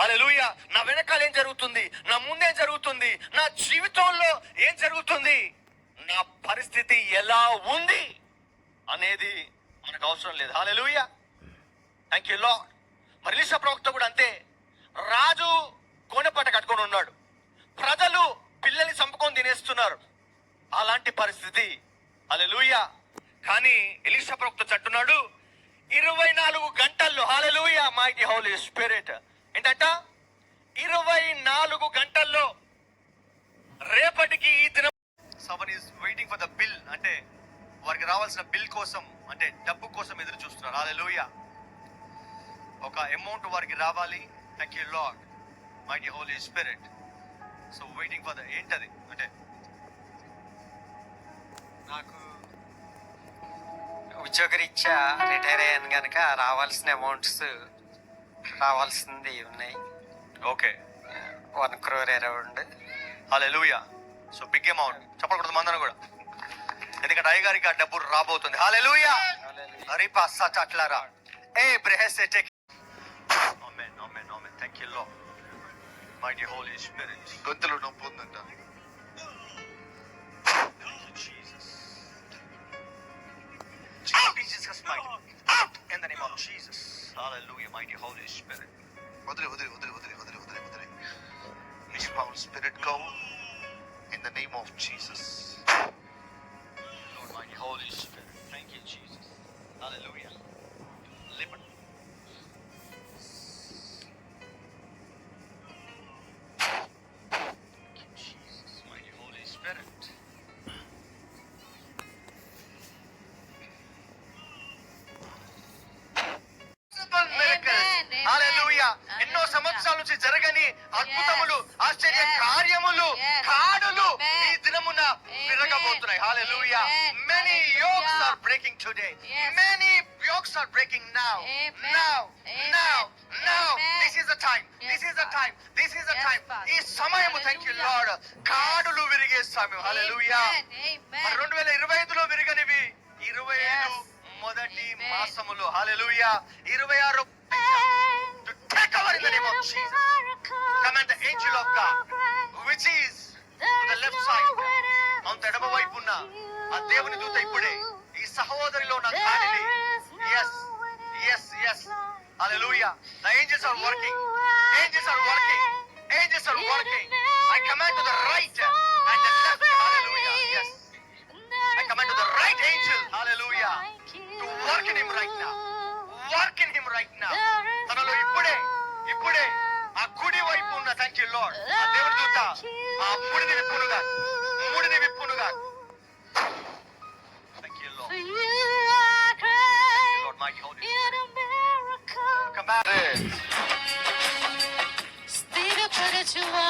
హల్లెలూయా. నా వెనకాల ఏం జరుగుతుంది, నా ముందేం జరుగుతుంది, నా జీవితంలో ఏం జరుగుతుంది, నా పరిస్థితి ఎలా ఉంది అనేది మనకు అవసరం లేదు. హల్లెలూయా. Thank you Lord. మరి ఎలీషా ప్రవక్త కూడా అంతే. రాజు కోనెపట్ట కట్టుకొని ఉన్నాడు, ప్రజలు పిల్లల్ని చంపుకొని తినేస్తున్నారు, అలాంటి పరిస్థితి. హల్లెలూయా. కానీ ఎలీషా ప్రవక్త చెట్టున్నాడు 24 గంటల్లో. హల్లెలూయా. మైటీ హోలీ స్పిరిట్ ఏంటంట, 24 గంటల్లో రేపటికి ఈ దినం సవన్ is waiting for the bill, అంటే వారికి రావాల్సిన బిల్ కోసం, అంటే డబ్బు కోసం ఎదురు చూస్తున్నారు. హల్లెలూయా. ఒక అమౌంట్ వారికి రావాలి. Thank you Lord, mighty Holi Spirit. So waiting for the ఏంటది అంటే, నాకు ఉద్యోగరీత్యా రిటైర్ అయ్యాను కనుక రావాల్సిన అమౌంట్స్ రావాల్సింది ఉన్నాయి. Okay, 1 crore around. Hallelujah. So big amount చెప్పకూడదు మందరం కూడా, ఎందుకంటే అయ్యగారికి ఆ డబ్బు రాబోతుంది. హల్లెలూయా. రిపా సటట్లరా ఏ బ్రెహెసె టెక్. Amen amen amen. Thank you Lord, mighty Holi spirit. గొంతులో నొప్పి ఉందంట. Jesus, Jesus mighty, in the name of Jesus. Hallelujah. Mighty Holi spirit. వదిలే వదిలే వదిలే వదిలే వదిలే వదిలే వదిలే. Miss Paul Spirit go in the name of Jesus. Lord, mighty Holy Spirit, thank you, Jesus. Hallelujah. Liberty. Thank you, Jesus, mighty Holy Spirit. హల్లెలూయా. ఎన్నో సంవత్సరాల నుంచి జరగని అద్భుతములు, ఆశ్చర్య కార్యములు, కాడులు ఈ దినమున విరగబోతున్నాయి. హల్లెలూయా. Many yokes are breaking today. Many yokes are breaking now. Now. This is the time. This is the time. This is the time. ఈ సమయము, థ్యాంక్ యూ లార్డ్, కాడులు విరిగే సమయం. హల్లెలూయా. 2025లో విరగనివి 25 మొదటి మాసములో. హల్లెలూయా. 26 to take over in the name of Jesus. Command the angel of God, which is to the left side, అంత ఎడమ వైపు ఉన్న ఆ దేవుని దూత ఇప్పుడే ఈ సహోదరిలో నా కాలిని. yes yes yes. hallelujah. The angels are working. Angels are working. Angels are working. I command to the right and the left. Hallelujah. Yes, I command to the right angel, hallelujah, to work in him right now. Work in him right now. తనలో ఇప్పుడే ఆ కుడి వైపు ఉన్న, thank you lord, ఆ దేవుని దూత ఆ ముడిని విప్పునుగా, thank you Lord, my holy spirit. స్థిరపరచువా